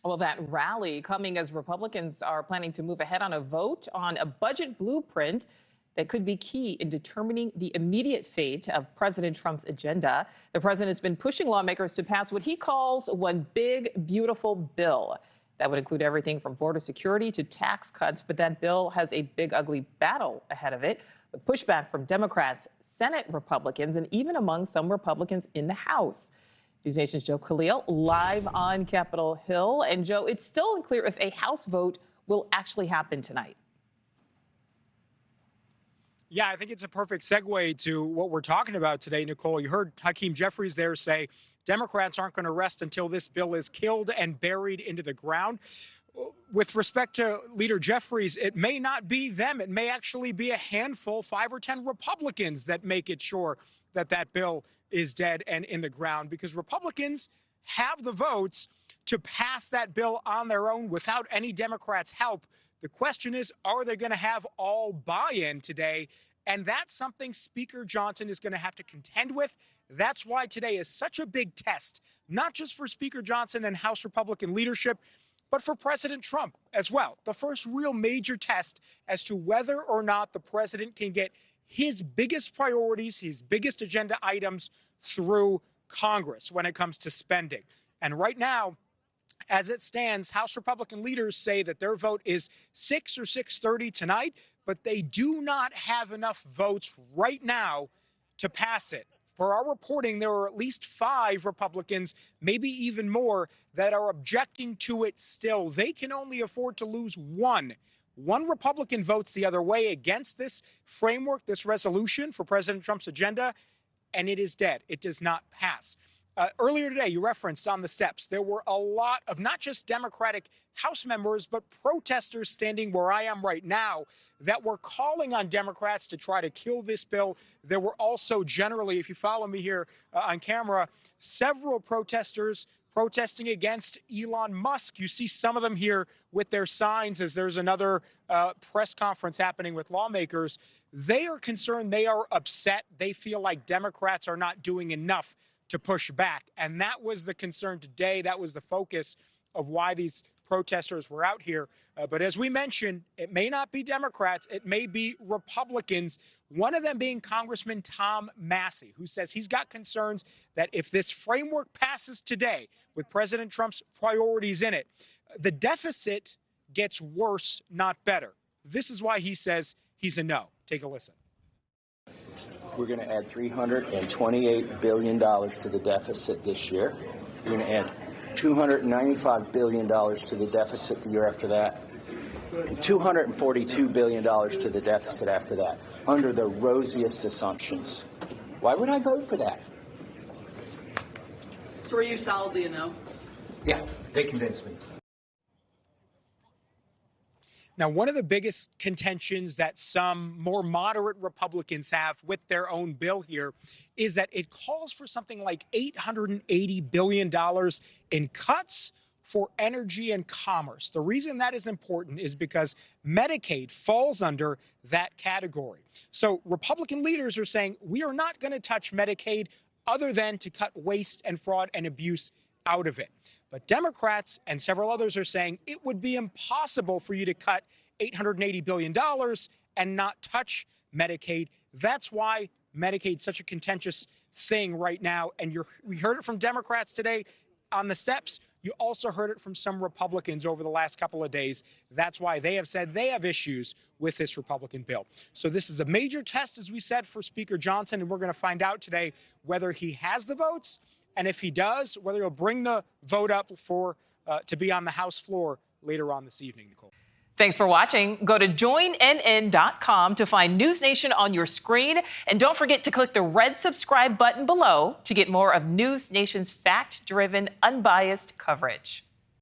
Well, that rally coming as Republicans are planning to move ahead on a vote on a budget blueprint that could be key in determining the immediate fate of President Trump's agenda. The president has been pushing lawmakers to pass what he calls one big, beautiful bill. That would include everything from border security to tax cuts. But that bill has a big, ugly battle ahead of it, with pushback from Democrats, Senate Republicans, and even among some Republicans in the House. NewsNation's Joe Khalil live on Capitol Hill. And Joe, it's still unclear if a House vote will actually happen tonight. Yeah, I think it's a perfect segue to what we're talking about today, Nicole. You heard Hakeem Jeffries there say Democrats aren't going to rest until this bill is killed and buried into the ground. With respect to Leader Jeffries, it may not be them. It may actually be a handful, 5 or 10 Republicans that make it sure that that bill is dead and in the ground, because Republicans have the votes to pass that bill on their own without any Democrats' help. The question is, are they going to have all buy-in today? And that's something Speaker Johnson is going to have to contend with. That's why today is such a big test, not just for Speaker Johnson and House Republican leadership, but for President Trump as well. The first real major test as to whether or not the president can get his biggest priorities, his biggest agenda items through Congress when it comes to spending. And right now, as it stands, House Republican leaders say that their vote is 6 or 6:30 tonight, but they do not have enough votes right now to pass it. For our reporting, there are at least 5 Republicans, maybe even more, that are objecting to it still. They can only afford to lose one. One Republican votes the other way against this framework, this resolution for President Trump's agenda, and it is dead. It does not pass. Earlier today, you referenced on the steps, there were a lot of not just Democratic House members, but protesters standing where I am right now that were calling on Democrats to try to kill this bill. There were also generally, if you follow me here on camera, several protesters protesting against Elon Musk. You see some of them here with their signs as there's another press conference happening with lawmakers. They are concerned. They are upset. They feel like Democrats are not doing enough to push back. And that was the concern today. That was the focus of why these protesters were out here. But as we mentioned, it may not be Democrats. It may be Republicans, one of them being Congressman Tom Massey, who says he's got concerns that if this framework passes today with President Trump's priorities in it, the deficit gets worse, not better. This is why he says he's a no. Take a listen. We're going to add $328 billion to the deficit this year. We're going to add $295 billion to the deficit the year after that, and $242 billion to the deficit after that, under the rosiest assumptions. Why would I vote for that? So are you solidly a no? Yeah, they convinced me. Now, one of the biggest contentions that some more moderate Republicans have with their own bill here is that it calls for something like $880 billion in cuts for energy and commerce. The reason that is important is because Medicaid falls under that category. So Republican leaders are saying we are not going to touch Medicaid other than to cut waste and fraud and abuse out of it. But Democrats and several others are saying it would be impossible for you to cut $880 billion and not touch Medicaid. That's why Medicaid's such a contentious thing right now. And we heard it from Democrats today on the steps. You also heard it from some Republicans over the last couple of days. That's why they have said they have issues with this Republican bill. So this is a major test, as we said, for Speaker Johnson, and we're going to find out today whether he has the votes. And if he does, whether he'll bring the vote up for to be on the House floor later on this evening, Nicole. Thanks for watching. Go to joinnn.com to find NewsNation on your screen. And don't forget to click the red subscribe button below to get more of NewsNation's fact-driven, unbiased coverage.